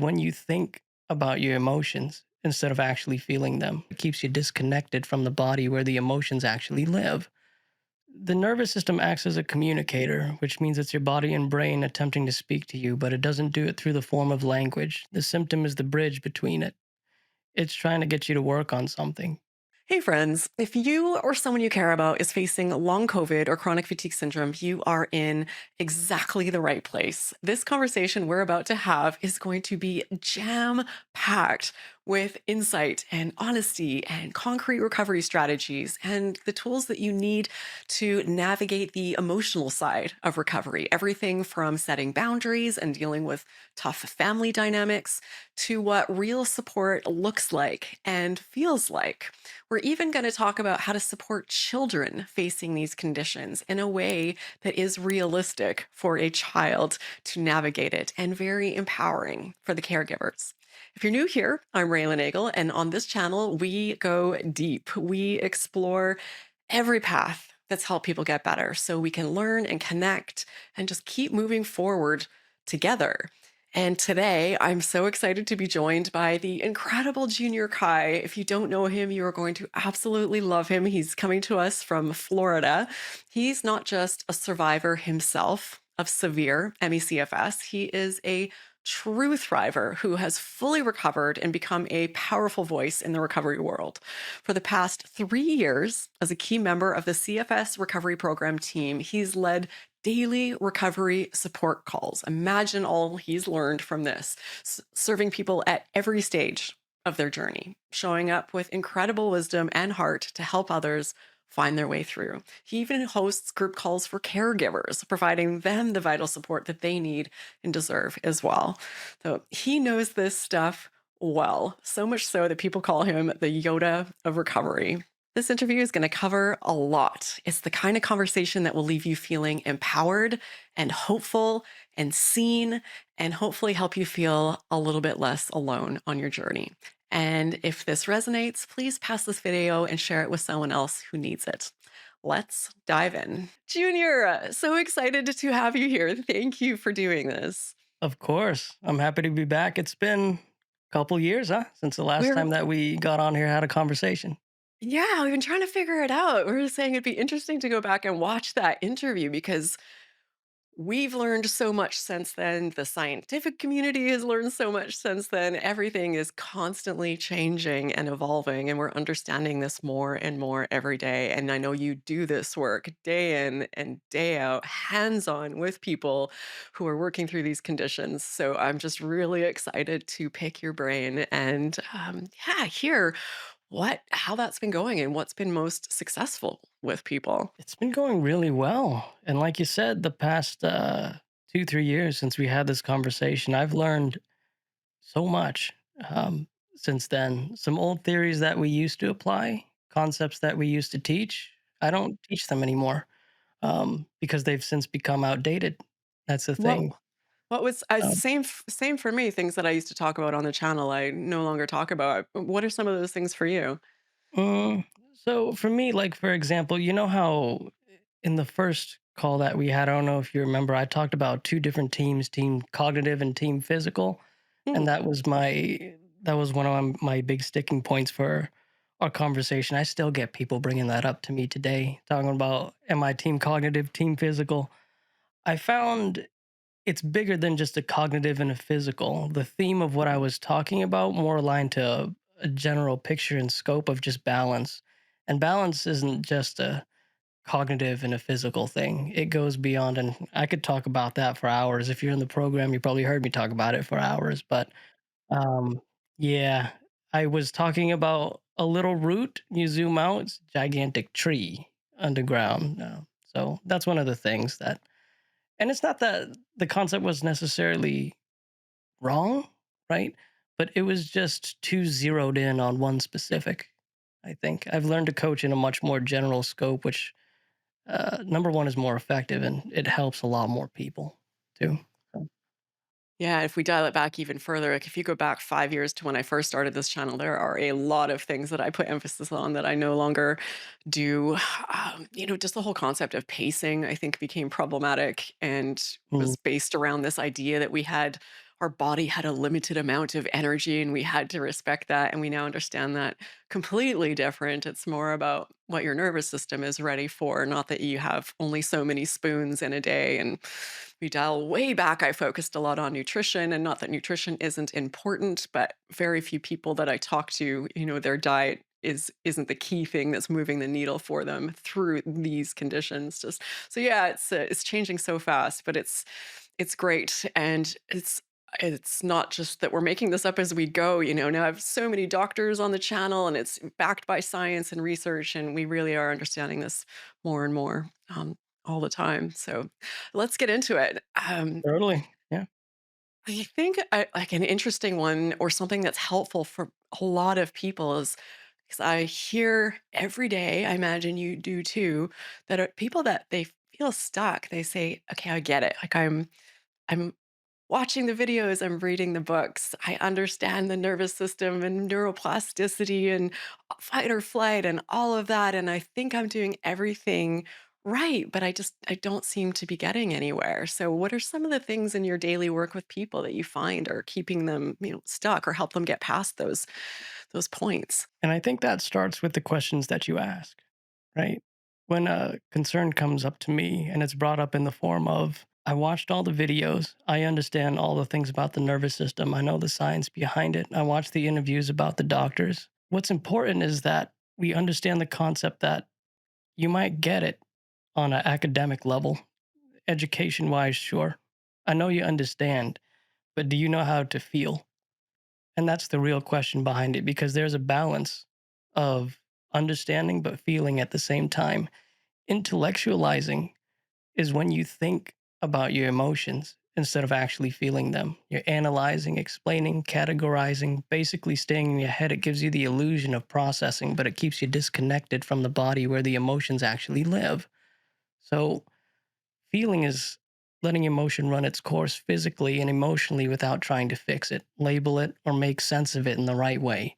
When you think about your emotions instead of actually feeling them, it keeps you disconnected from the body where the emotions actually live. The nervous system acts as a communicator, which means it's your body and brain attempting to speak to you, but it doesn't do it through the form of language. The symptom is the bridge between it. It's trying to get you to work on something. Hey, friends. If you or someone you care about is facing long COVID or chronic fatigue syndrome, you are in exactly the right place. This conversation we're about to have is going to be jam packed with insight and honesty and concrete recovery strategies and the tools that you need to navigate the emotional side of recovery. Everything from setting boundaries and dealing with tough family dynamics to what real support looks like and feels like. We're even going to talk about how to support children facing these conditions in a way that is realistic for a child to navigate it and very empowering for the caregivers. If you're new here, I'm Raelan Agle, and on this channel, we go deep. We explore every path that's helped people get better so we can learn and connect and just keep moving forward together. And today, I'm so excited to be joined by the incredible Junior Kai. If you don't know him, you are going to absolutely love him. He's coming to us from Florida. He's not just a survivor himself of severe ME/CFS, he is a true thriver who has fully recovered and become a powerful voice in the recovery world. For the past 3 years, as a key member of the CFS Recovery Program team, he's led daily recovery support calls. Imagine all he's learned from this, serving people at every stage of their journey, showing up with incredible wisdom and heart to help others find their way through. He even hosts group calls for caregivers, providing them the vital support that they need and deserve as well. So he knows this stuff well, so much so that people call him the Yoda of recovery. This interview is going to cover a lot. It's the kind of conversation that will leave you feeling empowered and hopeful and seen, and hopefully help you feel a little bit less alone on your journey. And if this resonates, please pass this video and share it with someone else who needs it. Let's dive in. Junior, so excited to have you here. Thank you for doing this. Of course, I'm happy to be back. It's been a couple years, huh, since the last We're time that we got on here and had a conversation. Yeah, we've been trying to figure it out. We were saying it'd be interesting to go back and watch that interview because we've learned so much since then. The scientific community has learned so much since then. Everything is constantly changing and evolving, and we're understanding this more and more every day. And I know you do this work day in and day out, hands on with people who are working through these conditions. So I'm just really excited to pick your brain and, yeah, hear how that's been going and what's been most successful with people. It's been going really well. And like you said, the past 2, 3 years since we had this conversation, I've learned so much since then. Some old theories that we used to apply, concepts that we used to teach, I don't teach them anymore because they've since become outdated. That's the What thing. what was Um, same for me, things that I used to talk about on the channel, I no longer talk about. What are some of those things for you? mm, so for me, like for example, you know how in the first call that we had, I don't know if you remember, I talked about two different teams, team cognitive and team physical. And Mhm. that was one of my big sticking points for our conversation. I still get people bringing that up to me today, talking about am I team cognitive, team physical? I found it's bigger than just a cognitive and a physical. The theme of what I was talking about more aligned to a general picture and scope of just balance. And balance isn't just a cognitive and a physical thing. It goes beyond, and I could talk about that for hours. If you're in the program, you probably heard me talk about it for hours. But um, yeah, I was talking about a little root. You zoom out, it's a gigantic tree underground. So that's one of the things that, and it's not that the concept was necessarily wrong, right? But it was just too zeroed in on one specific. I think I've learned to coach in a much more general scope, which number one is more effective and it helps a lot more people too. So, Yeah, if we dial it back even further, like if you go back 5 years to when I first started this channel, there are a lot of things that I put emphasis on that I no longer do. Just the whole concept of pacing, I think, became problematic and mm, was based around this idea that we had our body had a limited amount of energy and we had to respect that. And we now understand that completely different. It's more about what your nervous system is ready for, not that you have only so many spoons in a day. And we dial way back. I focused a lot on nutrition, and not that nutrition isn't important, but very few people that I talk to, their diet isn't the key thing that's moving the needle for them through these conditions. Just so yeah, it's changing so fast, but it's great, and it's not just that we're making this up as we go. Now I have so many doctors on the channel, and it's backed by science and research, and we really are understanding this more and more all the time. So let's get into it. Totally. Yeah. I think like an interesting one or something that's helpful for a lot of people is because I hear every day, I imagine you do too, that are people that they feel stuck. They say, "Okay, I get it. Like I'm watching the videos, I'm reading the books. I understand the nervous system and neuroplasticity and fight or flight and all of that. And I think I'm doing everything right, but I don't seem to be getting anywhere." So what are some of the things in your daily work with people that you find are keeping them, stuck or help them get past those points? And I think that starts with the questions that you ask, right? When a concern comes up to me and it's brought up in the form of, I watched all the videos, I understand all the things about the nervous system, I know the science behind it, I watched the interviews about the doctors. What's important is that we understand the concept that you might get it on an academic level, education wise, sure. I know you understand, but do you know how to feel? And that's the real question behind it, because there's a balance of understanding but feeling at the same time. Intellectualizing is when you think about your emotions instead of actually feeling them. You're analyzing, explaining, categorizing, basically staying in your head. It gives you the illusion of processing, but it keeps you disconnected from the body where the emotions actually live. So, feeling is letting emotion run its course physically and emotionally without trying to fix it, label it, or make sense of it in the right way.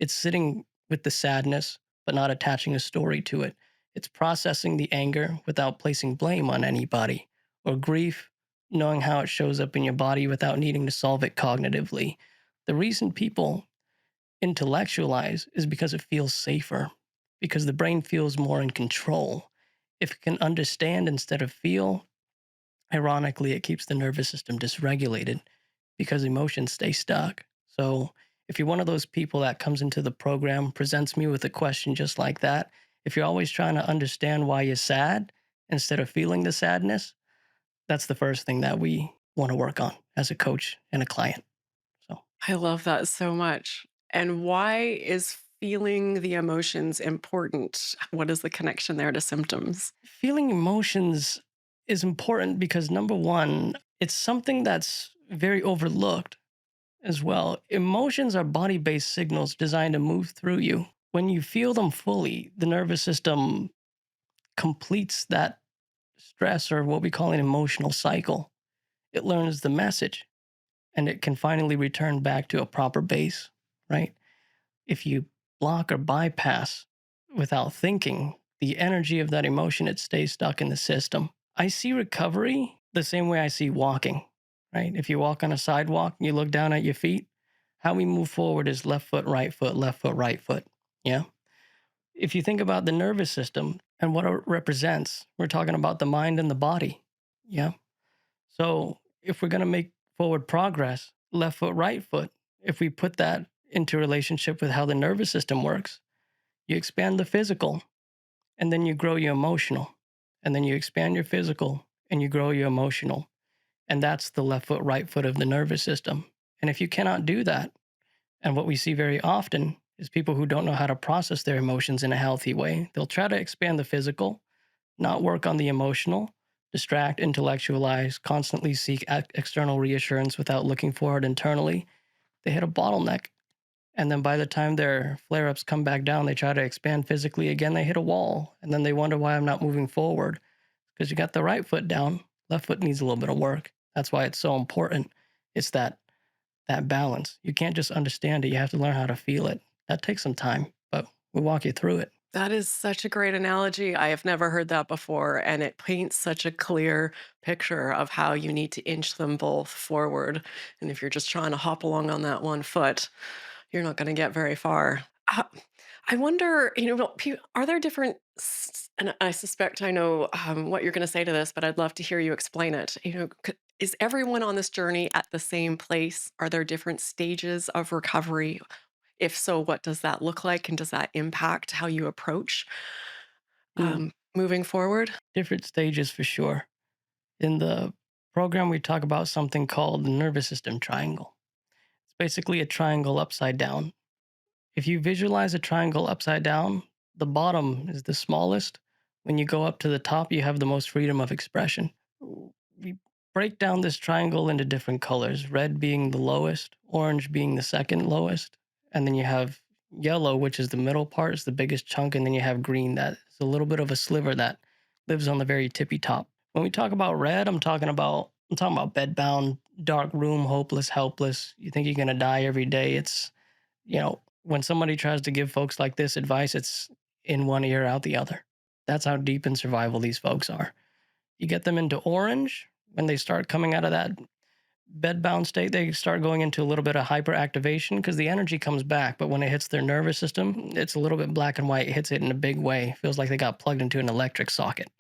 It's sitting with the sadness, but not attaching a story to it. It's processing the anger without placing blame on anybody, or grief, knowing how it shows up in your body without needing to solve it cognitively. The reason people intellectualize is because it feels safer, because the brain feels more in control. If it can understand instead of feel, ironically, it keeps the nervous system dysregulated because emotions stay stuck. So, if you're one of those people that comes into the program, presents me with a question just like that, if you're always trying to understand why you're sad instead of feeling the sadness, that's the first thing that we want to work on as a coach and a client. So, I love that so much. And why is feeling the emotions important? What is the connection there to symptoms? feeling emotions is important because number one, it's something that's very overlooked as well. Emotions are body based signals designed to move through you. When you feel them fully, the nervous system completes that stress, or what we call an emotional cycle. It learns the message and it can finally return back to a proper base, right? If you block or bypass without thinking the energy of that emotion, it stays stuck in the system. I see recovery the same way I see walking, right? If you walk on a sidewalk, you look down at your feet, how we move forward is left foot, right foot, left foot, right foot. Yeah. If you think about the nervous system and what it represents, we're talking about the mind and the body. Yeah. So if we're going to make forward progress, left foot, right foot, if we put that into relationship with how the nervous system works, you expand the physical and then you grow your emotional. And then you expand your physical and you grow your emotional. And that's the left foot, right foot of the nervous system. And if you cannot do that, and what we see very often is people who don't know how to process their emotions in a healthy way, they'll try to expand the physical, not work on the emotional, distract, intellectualize, constantly seek external reassurance without looking for it internally. They hit a bottleneck. And then by the time their flare ups come back down, they try to expand physically again, they hit a wall. And then they wonder why I'm not moving forward. Because you got the right foot down, left foot needs a little bit of work. That's why it's so important. It's that balance. You can't just understand it, you have to learn how to feel it. That takes some time, but we'll walk you through it. That is such a great analogy. I have never heard that before, and it paints such a clear picture of how you need to inch them both forward. And if you're just trying to hop along on that one foot, you're not going to get very far. I wonder, are there different, and I suspect I know what you're going to say to this, but I'd love to hear you explain it. Is everyone on this journey at the same place? Are there different stages of recovery? If so, what does that look like? And does that impact how you approach Mm, moving forward? different stages for sure. In the program, we talk about something called the nervous system triangle. It's basically a triangle upside down. If you visualize a triangle upside down, the bottom is the smallest. When you go up to the top, you have the most freedom of expression. We break down this triangle into different colors, red being the lowest, orange being the second lowest, and then you have yellow, which is the middle part, is the biggest chunk, and then you have green, that is a little bit of a sliver that lives on the very tippy top. When we talk about red, I'm talking about bedbound, dark room, hopeless, helpless. You think you're gonna die every day. When somebody tries to give folks like this advice, it's in one ear, out the other. That's how deep in survival these folks are. You get them into orange, when they start coming out of that bedbound state, they start going into a little bit of hyperactivation because the energy comes back. But when it hits their nervous system, it's a little bit black and white. It hits it in a big way. Feels like they got plugged into an electric socket.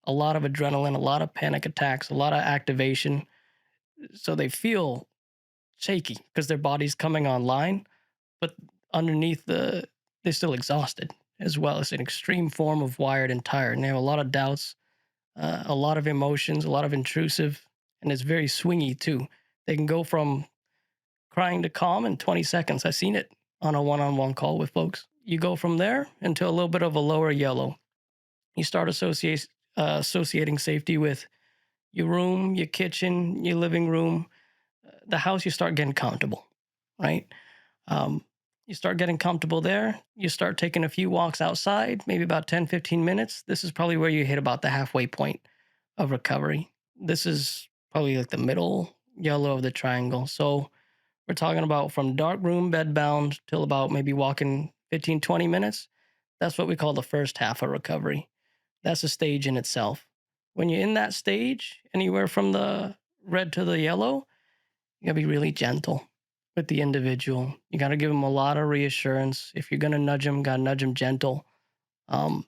A lot of adrenaline, a lot of panic attacks, a lot of activation. So they feel shaky because their body's coming online, but underneath they're still exhausted as well. It's an extreme form of wired and tired. And they have a lot of doubts, a lot of emotions, a lot of intrusive, and it's very swingy too. They can go from crying to calm in 20 seconds. I've seen it on a one-on-one call with folks. You go from there into a little bit of a lower yellow. You start associating safety with your room, your kitchen, your living room, the house. You start getting comfortable, right? Um, you start getting comfortable there. You start taking a few walks outside, maybe about 10, 15 minutes. This is probably where you hit about the halfway point of recovery. This is probably like the middle yellow of the triangle. So we're talking about from dark room, bed bound, till about maybe walking 15, 20 minutes. That's what we call the first half of recovery. That's a stage in itself. When you're in that stage, anywhere from the red to the yellow, you gotta be really gentle with the individual. You gotta give them a lot of reassurance. If you're gonna nudge them, gotta nudge them gentle. Um,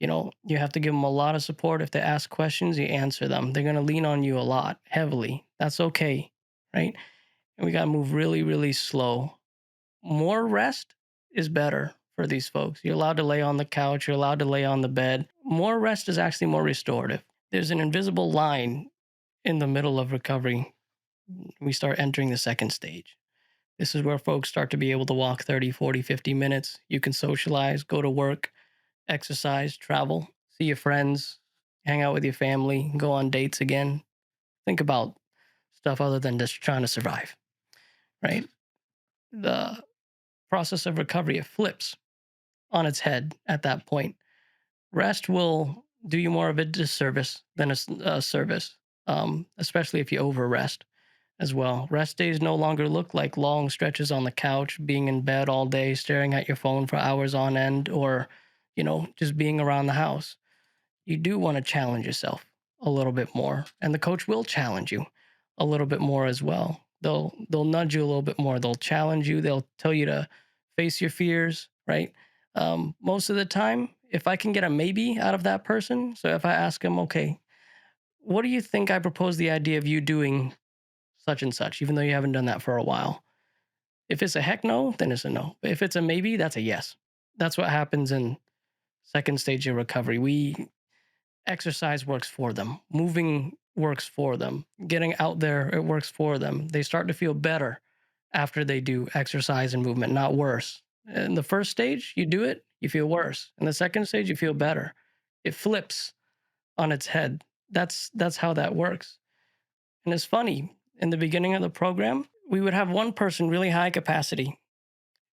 you have to give them a lot of support. If they ask questions, you answer them. They're gonna lean on you a lot, heavily. That's okay, right? And we gotta move really, really slow. More rest is better for these folks. You're allowed to lay on the couch. You're allowed to lay on the bed. More rest is actually more restorative. There's an invisible line in the middle of recovery. We start entering the second stage. This is where folks start to be able to walk 30, 40, 50 minutes. You can socialize, go to work, exercise, travel, see your friends, hang out with your family, go on dates again. Think about stuff other than just trying to survive, right? The process of recovery, it flips on its head at that point. Rest will do you more of a disservice than a service, especially if you over rest as well. Rest days no longer look like long stretches on the couch, being in bed all day, staring at your phone for hours on end, or, just being around the house. You do want to challenge yourself a little bit more, and the coach will challenge you a little bit more as well. They'll nudge you a little bit more. They'll challenge you. They'll tell you to face your fears, right? Most of the time, if I can get a maybe out of that person, so if I ask them, okay, what do you think I propose the idea of you doing such and such, even though you haven't done that for a while? If it's a heck no, then it's a no. But if it's a maybe, that's a yes. That's what happens in second stage of recovery. We exercise works for them. Moving works for them. Getting out there, it works for them. They start to feel better after they do exercise and movement, not worse. In the first stage, you do it, you feel worse. In the second stage, you feel better. It flips on its head. That's how that works. And it's funny, in the beginning of the program, we would have one person really high capacity.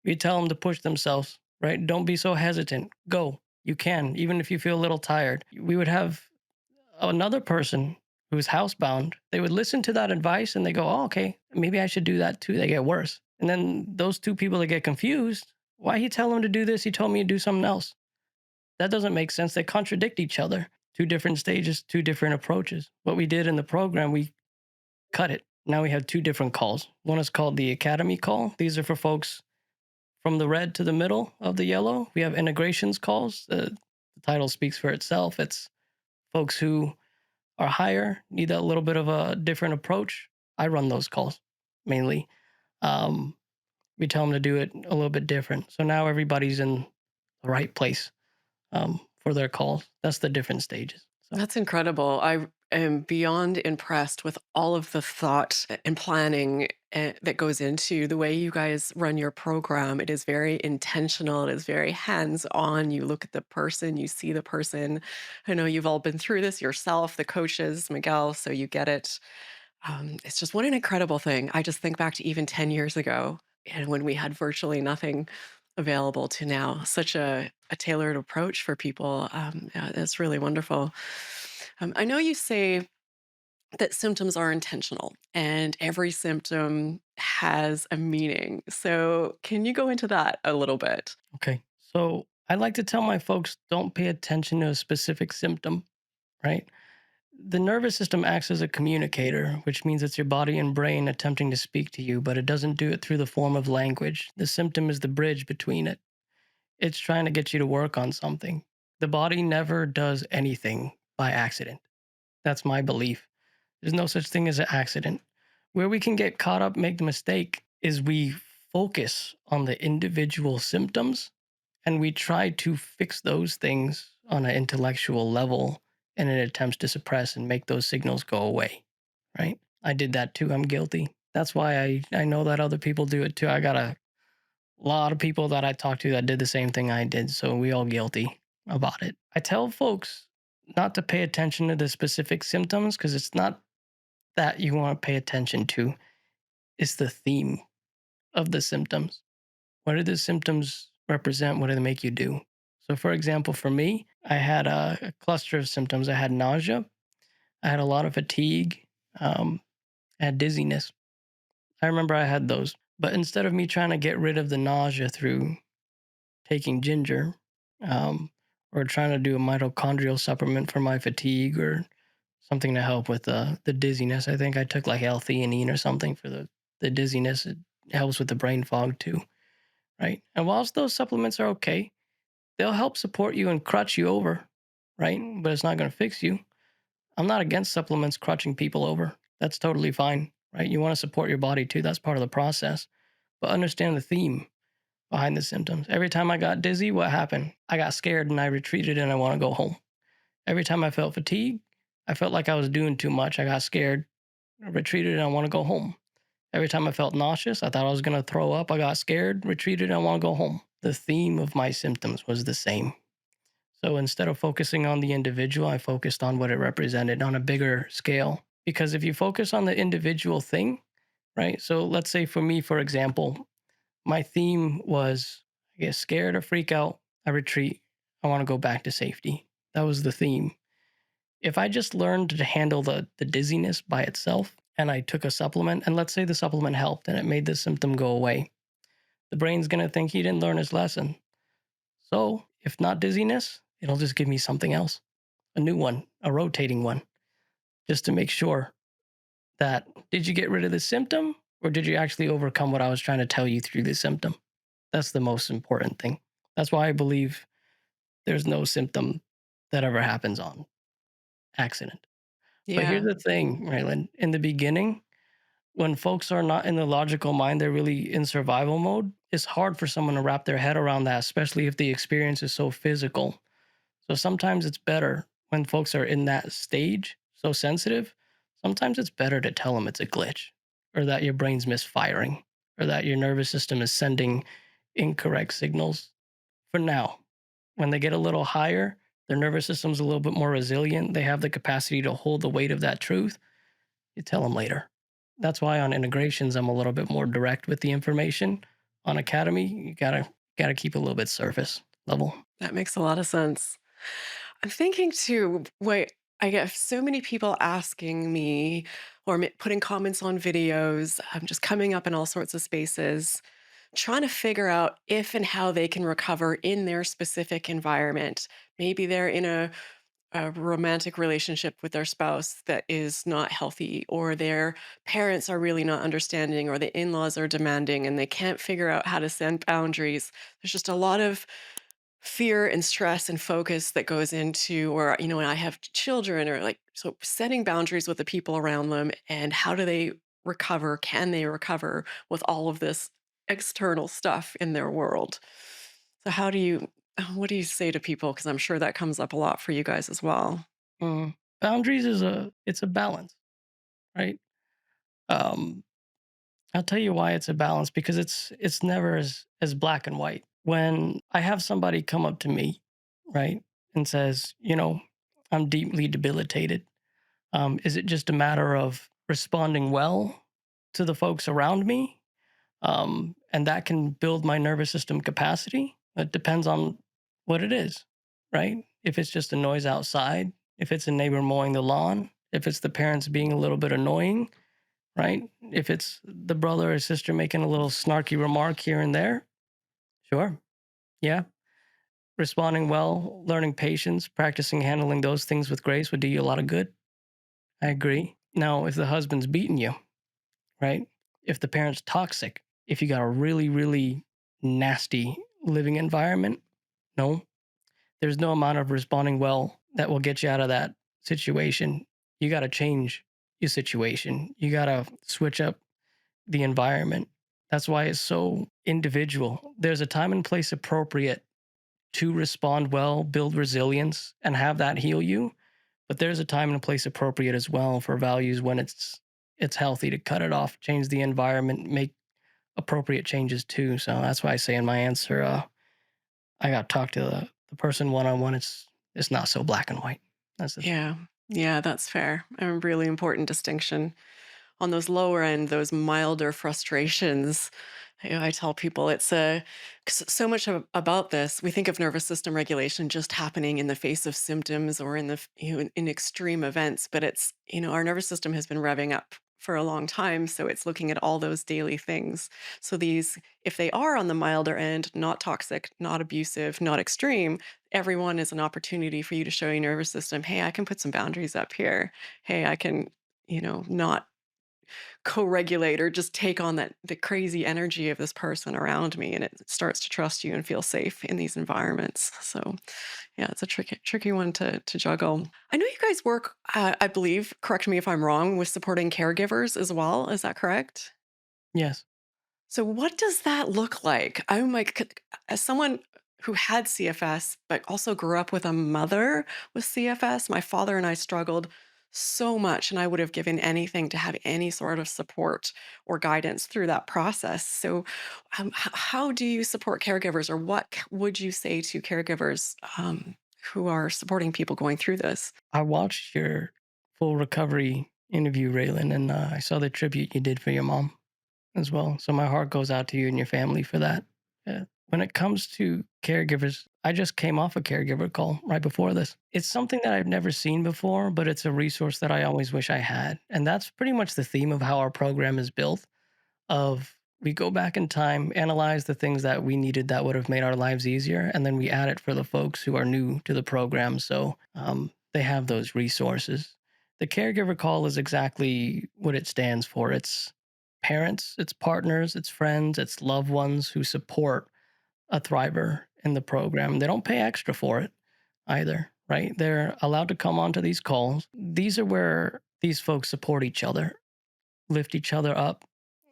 We tell them to push themselves, right? Don't be so hesitant. Go. You can, even if you feel a little tired. We would have another person who's housebound. They would listen to that advice and they go, oh, okay, maybe I should do that too. They get worse. And then those two people that get confused, why he tell them to do this? He told me to do something else. That doesn't make sense. They contradict each other. Two different stages, two different approaches. What we did in the program, we cut it. Now we have two different calls. One is called the Academy call. These are for folks from the red to the middle of the yellow. We have integrations calls. The title speaks for itself. It's folks who are higher, need that little bit of a different approach. I run those calls mainly. Um, we tell them to do it a little bit different. So now everybody's in the right place for their calls. That's the different stages. So, That's incredible. I am beyond impressed with all of the thought and planning that goes into the way you guys run your program. It is very intentional, it is very hands on. You look at the person, you see the person. I know you've all been through this yourself, the coaches, Miguel, so you get it. It's just what an incredible thing. I just think back to even 10 years ago and when we had virtually nothing available to now. Such a tailored approach for people. Yeah, it's really wonderful. I know you say that symptoms are intentional and every symptom has a meaning. So, can you go into that a little bit? okay. So I like to tell my folks don't pay attention to a specific symptom, right? The nervous system acts as a communicator, which means it's your body and brain attempting to speak to you, but it doesn't do it through the form of language. The symptom is the bridge between it. It's trying to get you to work on something. The body never does anything by accident. That's my belief. There's no such thing as an accident. Where we can get caught up, make the mistake, is we focus on the individual symptoms and we try to fix those things on an intellectual level in an attempt to suppress and make those signals go away. Right? I did that too. I'm guilty. That's why I know that other people do it too. I got a lot of people that I talked to that did the same thing I did. So we all guilty about it. I tell folks not to pay attention to the specific symptoms because it's not that you want to pay attention to, it's the theme of the symptoms. What do the symptoms represent? What do they make you do? So, for example, for me, I had a cluster of symptoms. I had nausea, I had a lot of fatigue, um, I had dizziness. I remember I had those. But instead of me trying to get rid of the nausea through taking ginger, um, or trying to do a mitochondrial supplement for my fatigue or something to help with the dizziness. I think I took like L-theanine or something for the dizziness. It helps with the brain fog too, right? And whilst those supplements are okay, they'll help support you and crutch you over, right? But it's not going to fix you. I'm not against supplements crutching people over. That's totally fine, right? You want to support your body too. That's part of the process. But understand the theme behind the symptoms. Every time I got dizzy, what happened? I got scared and I retreated and I want to go home. Every time I felt fatigue, I felt like I was doing too much. I got scared, I retreated, and I want to go home. Every time I felt nauseous, I thought I was going to throw up. I got scared, retreated, and I want to go home. The theme of my symptoms was the same. So instead of focusing on the individual, I focused on what it represented on a bigger scale. Because if you focus on the individual thing, right? So let's say for me, for example, my theme was I get scared or freak out, I retreat, I want to go back to safety. That was the theme. If I just learned to handle the dizziness by itself and I took a supplement, and let's say the supplement helped and it made the symptom go away, the brain's going to think he didn't learn his lesson. So, if not dizziness, it'll just give me something else, a new one, a rotating one, just to make sure that did you get rid of the symptom or did you actually overcome what I was trying to tell you through the symptom? That's the most important thing. That's why I believe there's no symptom that ever happens on accident. But here's Yeah. the thing, Raylan. In the beginning, when folks are not in the logical mind, they're really in survival mode. It's hard for someone to wrap their head around that, especially if the experience is so physical. So sometimes it's better when folks are in that stage, so sensitive. Sometimes it's better to tell them it's a glitch or that your brain's misfiring or that your nervous system is sending incorrect signals for now. When they get a little higher, their nervous system's a little bit more resilient. They have the capacity to hold the weight of that truth. You tell them later. That's why on integrations I'm a little bit more direct with the information. On Academy, you gotta keep a little bit surface level. That makes a lot of sense. I'm thinking too, wait, I get so many people asking me or putting comments on videos, just coming up in all sorts of spaces. trying to figure out if and how they can recover in their specific environment. Maybe they're in a romantic relationship with their spouse that is not healthy, or their parents are really not understanding, or the in laws are demanding and they can't figure out how to set boundaries. There's just a lot of fear and stress and focus that goes into, or when I have children, or like, so setting boundaries with the people around them, and how do they recover, can they recover with all of this external stuff in their world. So how do you what do you say to people, because I'm sure that comes up a lot for you guys as well. Mm. Boundaries is it's a balance, right? Um, I'll tell you why it's a balance because it's never as black and white. When I have somebody come up to me, right, and says, I'm deeply debilitated. Is it just a matter of responding well to the folks around me? And that can build my nervous system capacity. It depends on what it is, right? If it's just a noise outside, if it's a neighbor mowing the lawn, if it's the parents being a little bit annoying, right? If it's the brother or sister making a little snarky remark here and there, sure. Yeah. Responding well, learning patience, practicing handling those things with grace would do you a lot of good. I agree. Now, if the husband's beating you, right? If the parent's toxic, if you got a really, really nasty living environment, no, there's no amount of responding well that will get you out of that situation. You got to change your situation. You got to switch up the environment. That's why it's so individual. There's a time and place appropriate to respond well, build resilience, and have that heal you. But there's a time and a place appropriate as well for values when it's healthy to cut it off, change the environment, make appropriate changes too. So that's why I say in my answer, I got to talk to the person one on one. It's not so black and white. That's the thing. Yeah. Yeah, that's fair. A really important distinction. On those lower end, those milder frustrations, I tell people it's a so much about this. We think of nervous system regulation just happening in the face of symptoms, or in the in extreme events, but it's our nervous system has been revving up for a long time, so it's looking at all those daily things. So these, if they are on the milder end, not toxic, not abusive, not extreme, everyone is an opportunity for you to show your nervous system, hey, I can put some boundaries up here. Hey, I can not co-regulate or just take on that the crazy energy of this person around me, and it starts to trust you and feel safe in these environments. So yeah, it's a tricky one to juggle. I know you guys work, I believe, correct me if I'm wrong, with supporting caregivers as well. Is that correct? Yes. So what does that look like? I'm like, as someone who had CFS, but also grew up with a mother with CFS, my father and I struggled so much, and I would have given anything to have any sort of support or guidance through that process. So, how do you support caregivers, or what would you say to caregivers who are supporting people going through this? I watched your full recovery interview, Raylan, and I saw the tribute you did for your mom as well. So my heart goes out to you and your family for that. When it comes to caregivers, I just came off a caregiver call right before this. It's something that I've never seen before, but it's a resource that I always wish I had. And that's pretty much the theme of how our program is built of we go back in time, analyze the things that we needed that would have made our lives easier, and then we add it for the folks who are new to the program. So they have those resources. The caregiver call is exactly what it stands for. It's parents, it's partners, it's friends, it's loved ones who support a thriver in the program. They don't pay extra for it either, right? They're allowed to come onto these calls. These are where these folks support each other, lift each other up.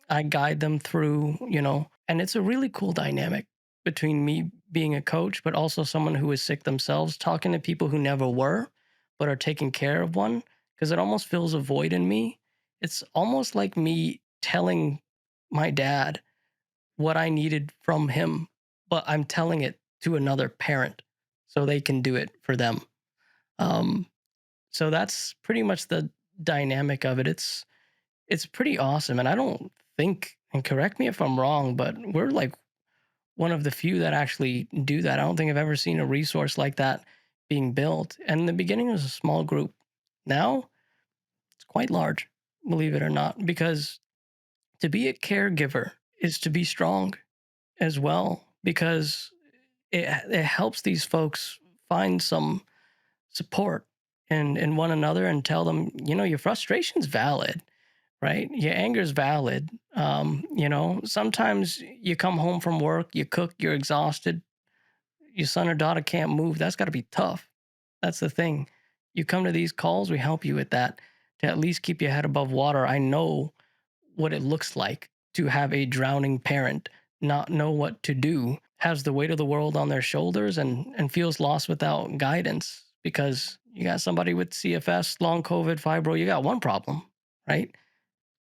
I guide them through, and it's a really cool dynamic between me being a coach, but also someone who is sick themselves, talking to people who never were, but are taking care of one, because it almost fills a void in me. It's almost like me telling my dad what I needed from him, but I'm telling it to another parent so they can do it for them. Um, so that's pretty much the dynamic of it. It's pretty awesome. And I don't think, and correct me if I'm wrong, but we're like one of the few that actually do that. I don't think I've ever seen a resource like that being built. And in the beginning, it was a small group. Now it's quite large, believe it or not, because to be a caregiver is to be strong. as well because it helps these folks find some support in one another and tell them, your frustration's valid, right? Your anger is valid. Sometimes you come home from work, you cook, you're exhausted, your son or daughter can't move. That's got to be tough. That's the thing. You come to these calls, we help you with that to at least keep your head above water. I know what it looks like to have a drowning parent not know what to do, has the weight of the world on their shoulders and feels lost without guidance because you got somebody with CFS, long COVID, fibro, you got one problem, right?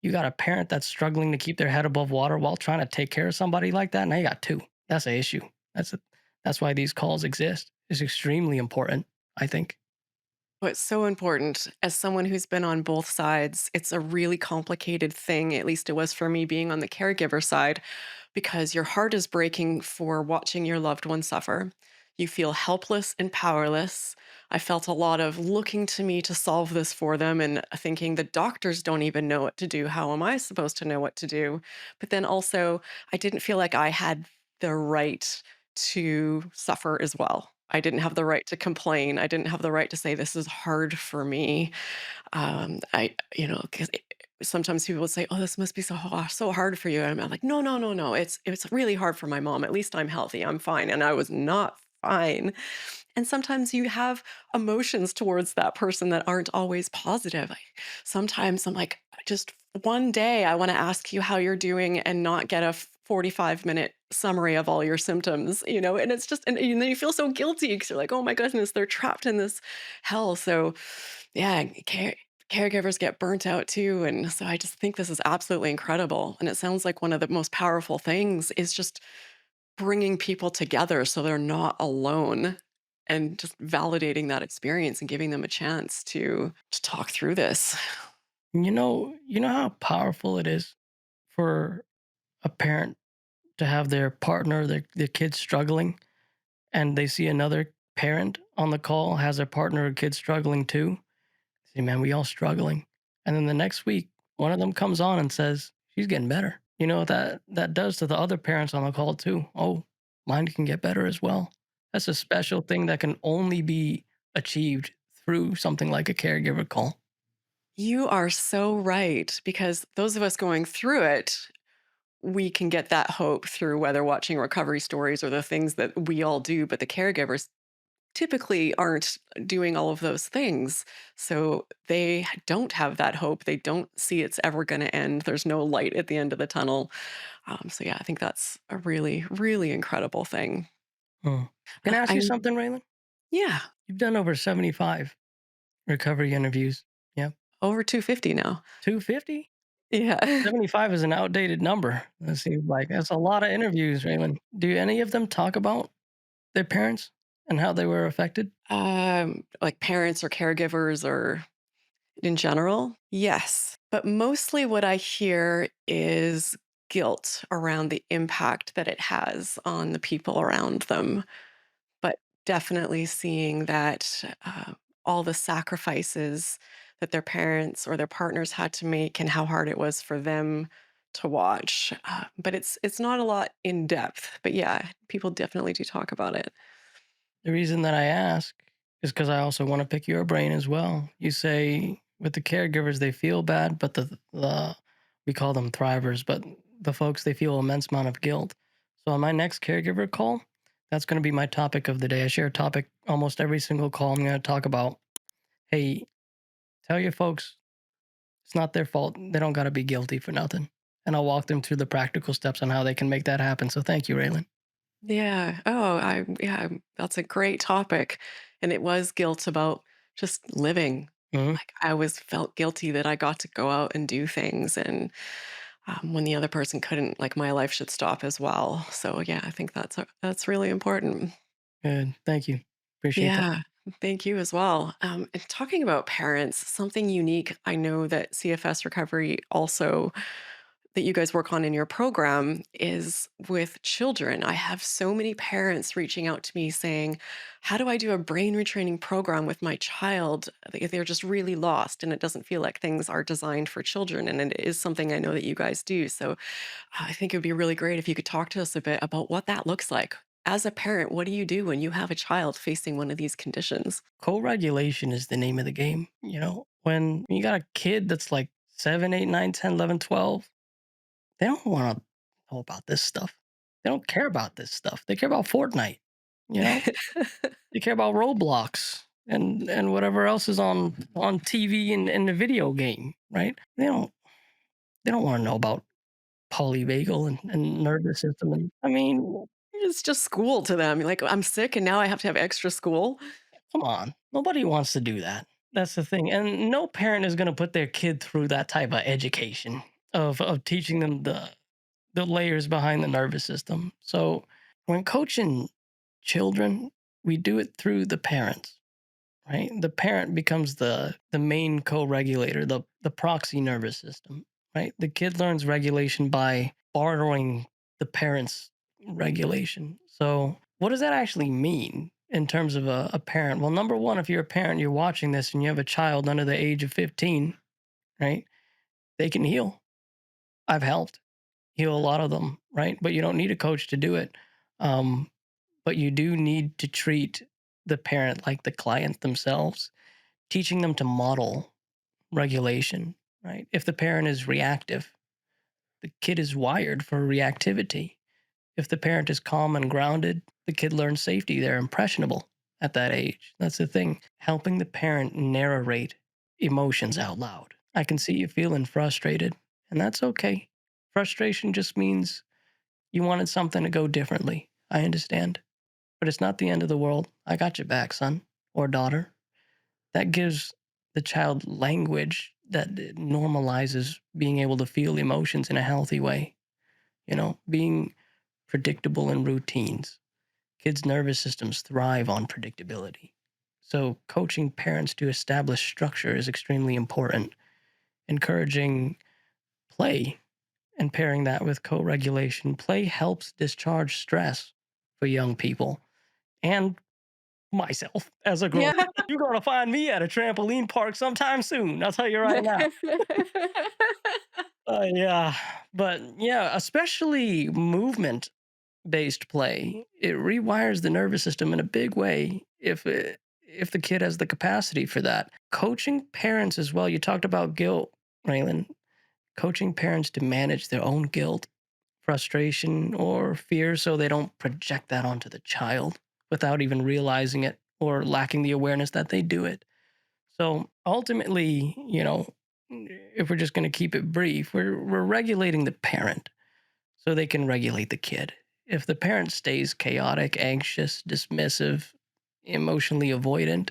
You got a parent that's struggling to keep their head above water while trying to take care of somebody like that. Now you got two. That's an issue. That's why these calls exist. It's extremely important, I think. What's so important as someone who's been on both sides, it's a really complicated thing. At least it was for me being on the caregiver side, because your heart is breaking for watching your loved one suffer. You feel helpless and powerless. I felt a lot of looking to me to solve this for them and thinking the doctors don't even know what to do. How am I supposed to know what to do? But then also, I didn't feel like I had the right to suffer as well. I didn't have the right to complain. I didn't have the right to say, this is hard for me. Because sometimes people would say, "Oh, this must be so hard for you." And I'm like, "No, no, no, no. It's really hard for my mom. At least I'm healthy. I'm fine." And I was not fine. And sometimes you have emotions towards that person that aren't always positive. Sometimes I'm like, just one day, I want to ask you how you're doing and not get a 45-minute summary of all your symptoms, and it's just, and then you feel so guilty because you're like, oh my goodness, they're trapped in this hell. So, yeah, caregivers get burnt out too. And so I just think this is absolutely incredible. And it sounds like one of the most powerful things is just bringing people together so they're not alone and just validating that experience and giving them a chance to talk through this. You know how powerful it is for a parent to have their partner, their kid struggling, and they see another parent on the call has their partner or kid struggling too. Say, man, we all struggling. And then the next week, one of them comes on and says, she's getting better. You know what that does to the other parents on the call too. Oh, mine can get better as well. That's a special thing that can only be achieved through something like a caregiver call. You are so right, because those of us going through it, we can get that hope through whether watching recovery stories or the things that we all do, but the caregivers typically aren't doing all of those things. So they don't have that hope. They don't see it's ever going to end. There's no light at the end of the tunnel. So, yeah, I think that's a really, really incredible thing. Hmm. Can I ask you I, something, Raylan? yeah, You've done over 75 recovery interviews. Yeah. over 250 now. 250? Yeah. 75 is an outdated number. It seems like that's a lot of interviews, Raylan. Do any of them talk about their parents and how they were affected? Like parents or caregivers or in general, yes. But mostly what I hear is guilt around the impact that it has on the people around them. But definitely seeing that all the sacrifices that their parents or their partners had to make and how hard it was for them to watch. But it's not a lot in depth. But yeah, people definitely do talk about it. The reason that I ask is because I also want to pick your brain as well. You say with the caregivers, they feel bad, but the we call them thrivers, but the folks, they feel immense amount of guilt. So on my next caregiver call, that's going to be my topic of the day. I share a topic almost every single call. I'm going to talk about, hey, tell your folks it's not their fault. They don't got to be guilty for nothing. And I'll walk them through the practical steps on how they can make that happen. So thank you, Raylan. Yeah. Yeah, that's a great topic. And it was guilt about just living. Mhm. Like I always felt guilty that I got to go out and do things. And when the other person couldn't, like my life should stop as well. So yeah, I think that's really important. Good. Thank you. Appreciate that. Yeah. Thank you as well. And talking about parents, something unique I know that CFS Recovery also that you guys work on in your program is with children. I have so many parents reaching out to me saying, how do I do a brain retraining program with my child? They're just really lost and it doesn't feel like things are designed for children. And it is something I know that you guys do. So I think it would be really great if you could talk to us a bit about what that looks like. As a parent, what do you do when you have a child facing one of these conditions? Co-regulation is the name of the game. When you got a kid that's like 7, 8, 9, 10, 11, 12, they don't want to know about this stuff. They don't care about this stuff. They care about Fortnite. You know, they care about Roblox and whatever else is on TV and the video game. Right? They don't want to know about polyvagal and nervous system. And I mean, It's just school to them. Like, I'm sick and now I have to have extra school. come on, nobody wants to do that. That's the thing, and no parent is going to put their kid through that type of education of teaching them the layers behind the nervous system. So when coaching children, we do it through the parents, right? The parent becomes the main co-regulator, the proxy nervous system, right? The kid learns regulation by borrowing the parent's regulation. So what does that actually mean in terms of a parent? Well, number one, if you're a parent, you're watching this and you have a child under the age of 15, right? They can heal. I've helped heal a lot of them, right? But you don't need a coach to do it. Um, but you do need to treat the parent like the client themselves, teaching them to model regulation, right? If the parent is reactive, the kid is wired for reactivity. If the parent is calm and grounded, the kid learns safety. They're impressionable at that age. That's the thing. Helping the parent narrate emotions out loud. I can see you feeling frustrated, and that's okay. Frustration just means you wanted something to go differently. I understand. But it's not the end of the world. I got your back, son or daughter. That gives the child language that normalizes being able to feel emotions in a healthy way, being predictable in routines. Kids' nervous systems thrive on predictability. So, coaching parents to establish structure is extremely important. Encouraging play and pairing that with co regulation. Play helps discharge stress for young people and myself as a grown Yeah. man. You're going to find me at a trampoline park sometime soon. I'll tell you right now. Yeah. But yeah, especially movement based play, it rewires the nervous system in a big way if the kid has the capacity for that. Coaching parents as well. You talked about guilt, Raylan. Coaching parents to manage their own guilt, frustration, or fear so they don't project that onto the child without even realizing it or lacking the awareness that they do it. So ultimately, if we're just going to keep it brief, we're regulating the parent so they can regulate the kid. If the parent stays chaotic, anxious, dismissive, emotionally avoidant,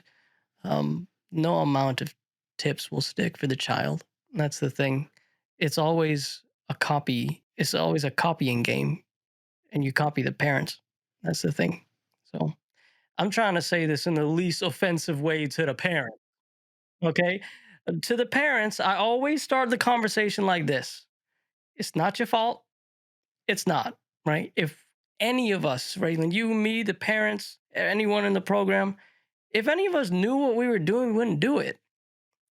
no amount of tips will stick for the child. That's the thing. It's always a copy. It's always a copying game, and you copy the parents. That's the thing. So I'm trying to say this in the least offensive way to the parent. Okay, to the parents, I always start the conversation like this: "It's not your fault. It's not, right? If any of us, Raylan, you, me, the parents, anyone in the program, if any of us knew what we were doing, we wouldn't do it.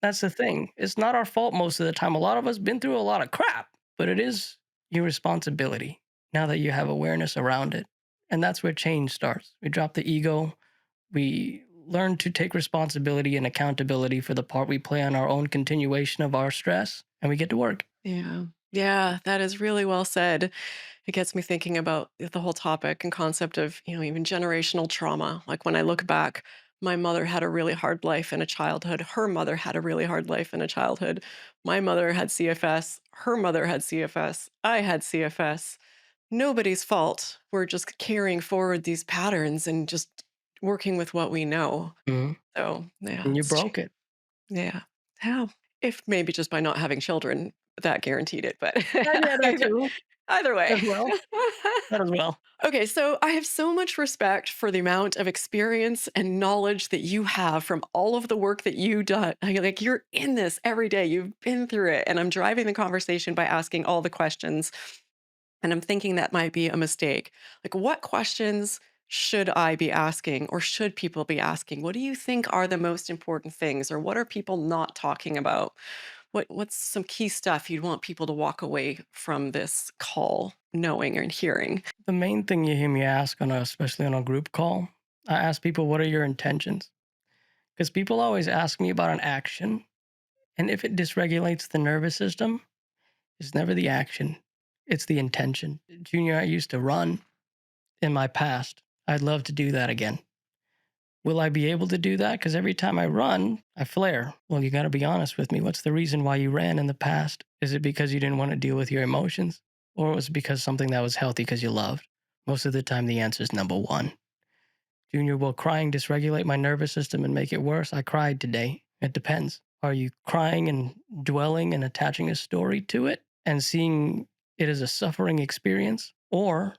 That's the thing. It's not our fault most of the time. A lot of us been through a lot of crap, but it is your responsibility now that you have awareness around it. And that's where change starts. We drop the ego. We learn to take responsibility and accountability for the part we play on our own continuation of our stress, and we get to work. Yeah. Yeah, that is really well said. It gets me thinking about the whole topic and concept of, even generational trauma. Like when I look back, my mother had a really hard life in a childhood. Her mother had a really hard life in a childhood. My mother had CFS. Her mother had CFS. I had CFS. Nobody's fault. We're just carrying forward these patterns and just working with what we know. Mhm. So, yeah, And you broke it. yeah. How? If maybe just by not having children, that guaranteed it, but Yeah, that too. Either way. as well. That as well. Okay, so I have so much respect for the amount of experience and knowledge that you have from all of the work that you done. Like you're in this every day. You've been through it. And I'm driving the conversation by asking all the questions. And I'm thinking that might be a mistake. Like, what questions should I be asking or should people be asking? What do you think are the most important things or what are people not talking about? What's some key stuff you'd want people to walk away from this call knowing and hearing? The main thing you hear me ask especially on a group call, I ask people, what are your intentions? Because people always ask me about an action. And if it dysregulates the nervous system, it's never the action, it's the intention. Junior, I used to run in my past. I'd love to do that again. Will I be able to do that? Because every time I run, I flare. Well, you got to be honest with me. What's the reason why you ran in the past? Is it because you didn't want to deal with your emotions? Or was it because something that was healthy because you loved? Most of the time, the answer is number one. Junior, will crying dysregulate my nervous system and make it worse? I cried today. It depends. Are you crying and dwelling and attaching a story to it and seeing it as a suffering experience? Or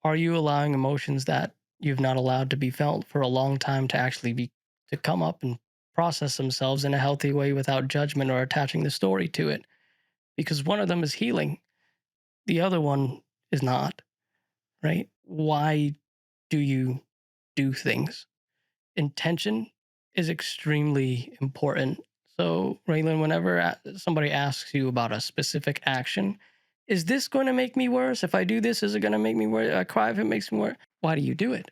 are you allowing emotions that you've not allowed to be felt for a long time to actually to come up and process themselves in a healthy way without judgment or attaching the story to it? Because one of them is healing, the other one is not, right? Why do you do things? Intention is extremely important. So, Raylan, whenever somebody asks you about a specific action, is this going to make me worse? If I do this, is it going to make me worse? I cry if it makes me worse. Why do you do it?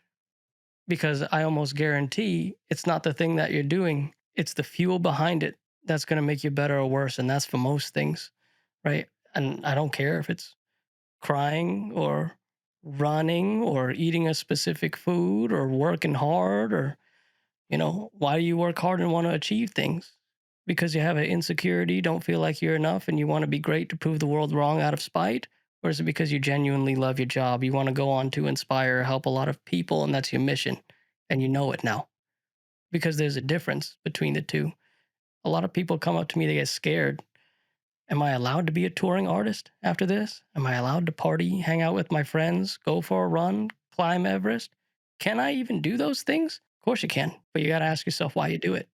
Because I almost guarantee it's not the thing that you're doing, it's the fuel behind it that's going to make you better or worse. And that's for most things, right? And I don't care if it's crying or running or eating a specific food or working hard or why do you work hard and want to achieve things? Because you have an insecurity, don't feel like you're enough, and you want to be great to prove the world wrong out of spite? Or is it because you genuinely love your job? You want to go on to inspire, help a lot of people, and that's your mission. And you know it now. Because there's a difference between the two. A lot of people come up to me, they get scared. Am I allowed to be a touring artist after this? Am I allowed to party, hang out with my friends, go for a run, climb Everest? Can I even do those things? Of course you can, but you got to ask yourself why you do it.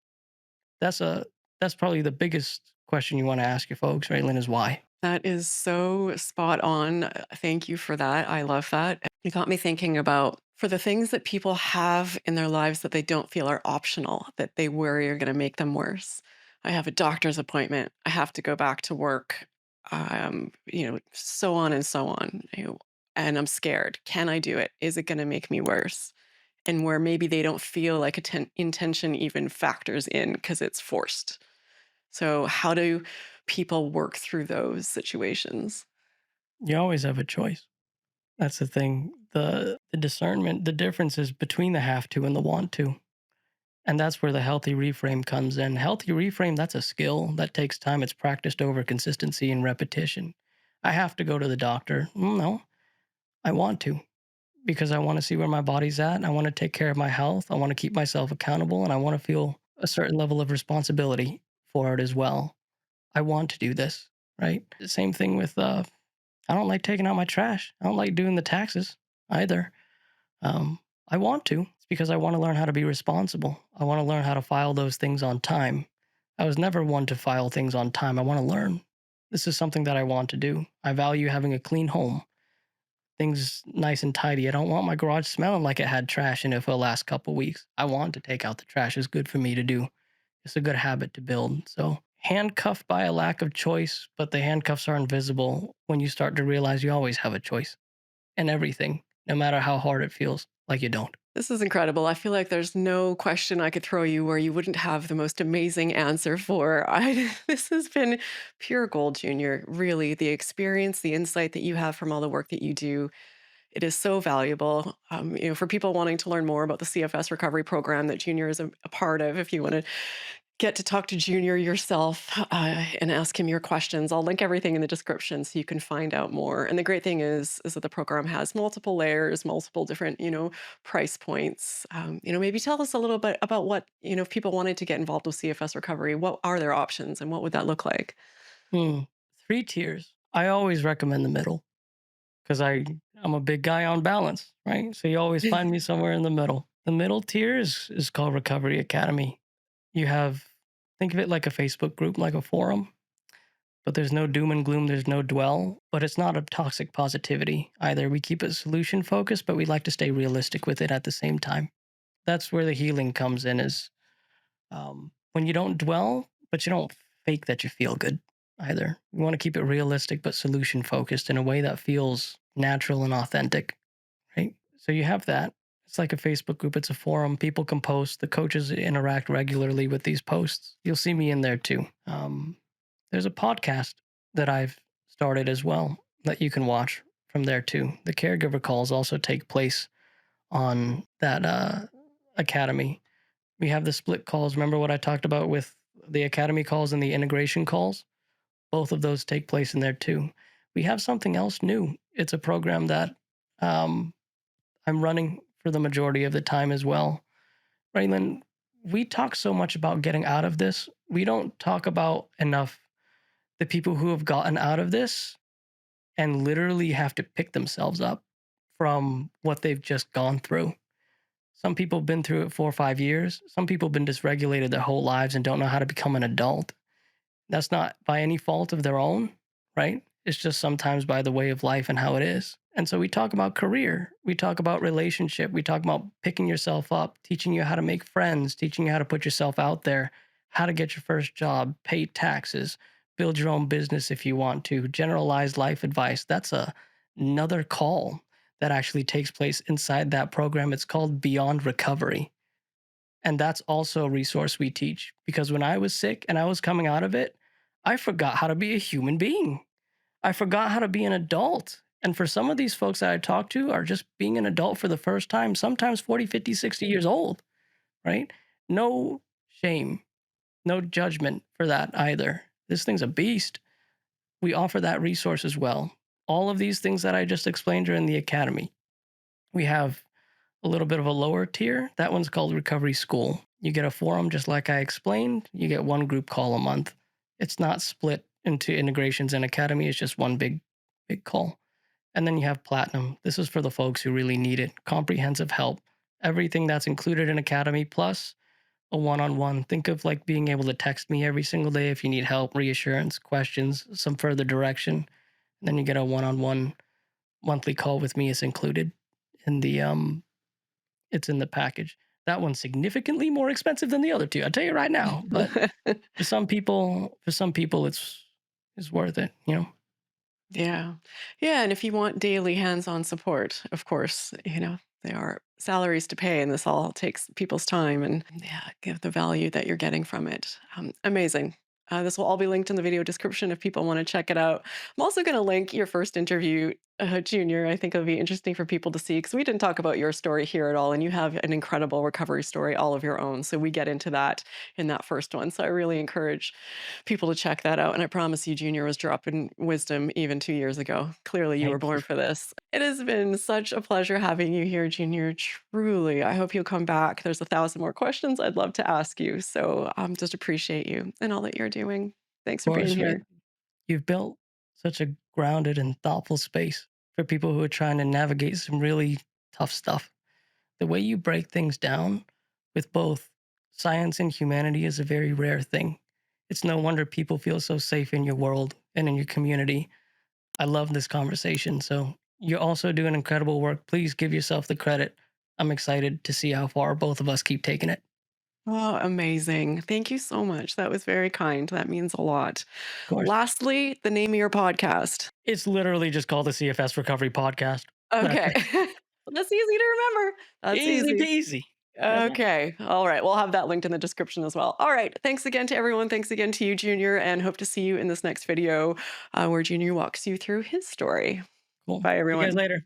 That's a that's probably the biggest question you want to ask your folks, right, Lynn, is why. That is so spot on. Thank you for that. I love that. It got me thinking about for the things that people have in their lives that they don't feel are optional, that they worry are going to make them worse. I have a doctor's appointment. I have to go back to work. So on and so on. And I'm scared. Can I do it? Is it going to make me worse? And where maybe they don't feel like intention even factors in because it's forced. So, how do people work through those situations? You always have a choice. That's the thing. The discernment, the difference is between the have to and the want to. And that's where the healthy reframe comes in. Healthy reframe, that's a skill that takes time. It's practiced over consistency and repetition. I have to go to the doctor. No, I want to because I want to see where my body's at. I want to take care of my health. I want to keep myself accountable and I want to feel a certain level of responsibility for it as well. I want to do this, right? Same thing with I don't like taking out my trash. I don't like doing the taxes either. I want to. It's because I want to learn how to be responsible. I want to learn how to file those things on time. I was never one to file things on time. I want to learn. This is something that I want to do. I value having a clean home, things nice and tidy. I don't want my garage smelling like it had trash in it for the last couple weeks. I want to take out the trash. It's good for me to do. It's a good habit to build. So, handcuffed by a lack of choice, but the handcuffs are invisible when you start to realize you always have a choice in everything, no matter how hard it feels like you don't. This is incredible. I feel like there's no question I could throw you where you wouldn't have the most amazing answer for. This has been pure gold, Junior. Really, the experience, the insight that you have from all the work that you do, it is so valuable. For people wanting to learn more about the CFS recovery program that Junior is a part of, if you want to get to talk to Junior yourself and ask him your questions. I'll link everything in the description so you can find out more. And the great thing is that the program has multiple layers, multiple different, price points. Maybe tell us a little bit about what, if people wanted to get involved with CFS recovery, what are their options and what would that look like? Hmm. Three tiers. I always recommend the middle. because I'm a big guy on balance, right? So you always find me somewhere in the middle. The middle tier is called Recovery Academy. You have think of it like a Facebook group, like a forum, but there's no doom and gloom, there's no dwell, but it's not a toxic positivity either. We keep it solution focused, but we like to stay realistic with it at the same time. That's where the healing comes in is when you don't dwell, but you don't fake that you feel good either. You want to keep it realistic, but solution focused in a way that feels natural and authentic, right? So you have that. It's like a Facebook group, it's a forum. People can post, the coaches interact regularly with these posts. You'll see me in there too. There's a podcast that I've started as well that you can watch from there too. The caregiver calls also take place on that academy. We have the split calls. Remember what I talked about with the academy calls and the integration calls? Both of those take place in there too. We have something else new. It's a program that um, I'm running for the majority of the time as well. Raelan, we talk so much about getting out of this. We don't talk about enough the people who have gotten out of this and literally have to pick themselves up from what they've just gone through. Some people have been through it 4 or 5 years. Some people have been dysregulated their whole lives and don't know how to become an adult. That's not by any fault of their own, right? It's just sometimes by the way of life and how it is. And so we talk about career, we talk about relationship, we talk about picking yourself up, teaching you how to make friends, teaching you how to put yourself out there, how to get your first job, pay taxes, build your own business if you want to, generalized life advice. That's another call that actually takes place inside that program. It's called Beyond Recovery. And that's also a resource we teach because when I was sick and I was coming out of it, I forgot how to be a human being. I forgot how to be an adult. And for some of these folks that I talk to are just being an adult for the first time, sometimes 40, 50, 60 years old, right? No shame, no judgment for that either. This thing's a beast. We offer that resource as well. All of these things that I just explained are in the academy. We have a little bit of a lower tier. That one's called Recovery School. You get a forum just like I explained. You get one group call a month. It's not split into integrations and academy. It's just one big call. And then you have Platinum. This is for the folks who really need it. Comprehensive help. Everything that's included in academy plus a one-on-one. Think of like being able to text me every single day if you need help, reassurance, questions, some further direction. And then you get a one-on-one monthly call with me is included in the it's in the package. That one's significantly more expensive than the other two. I'll tell you right now. But for some people, it's worth it. You know, Yeah. Yeah. And if you want daily hands on support, of course, there are salaries to pay, and this all takes people's time and, yeah, give the value that you're getting from it. Amazing. This will all be linked in the video description if people want to check it out. I'm also going to link your first interview, Junior. I think it'll be interesting for people to see because we didn't talk about your story here at all. And you have an incredible recovery story all of your own. So we get into that in that first one. So I really encourage people to check that out. And I promise you, Junior was dropping wisdom even 2 years ago. Clearly, you were thank you. born for this. It has been such a pleasure having you here, Junior. Truly. I hope you'll come back. There's 1,000 more questions I'd love to ask you. So just appreciate you and all that you're doing. Thanks Of for being course, right? here. You've built such a grounded and thoughtful space for people who are trying to navigate some really tough stuff. The way you break things down with both science and humanity is a very rare thing. It's no wonder people feel so safe in your world and in your community. I love this conversation. So you're also doing incredible work. Please give yourself the credit. I'm excited to see how far both of us keep taking it. Oh, amazing. Thank you so much. That was very kind. That means a lot. Of course. Lastly, the name of your podcast. It's literally just called the CFS Recovery Podcast. That's Okay. it. That's easy to remember. That's Easy easy. peasy. That's it. Okay. All right. We'll have that linked in the description as well. All right. Thanks again to everyone. Thanks again to you, Junior, and hope to see you in this next video where Junior walks you through his story. Cool. Bye, See you guys everyone. later.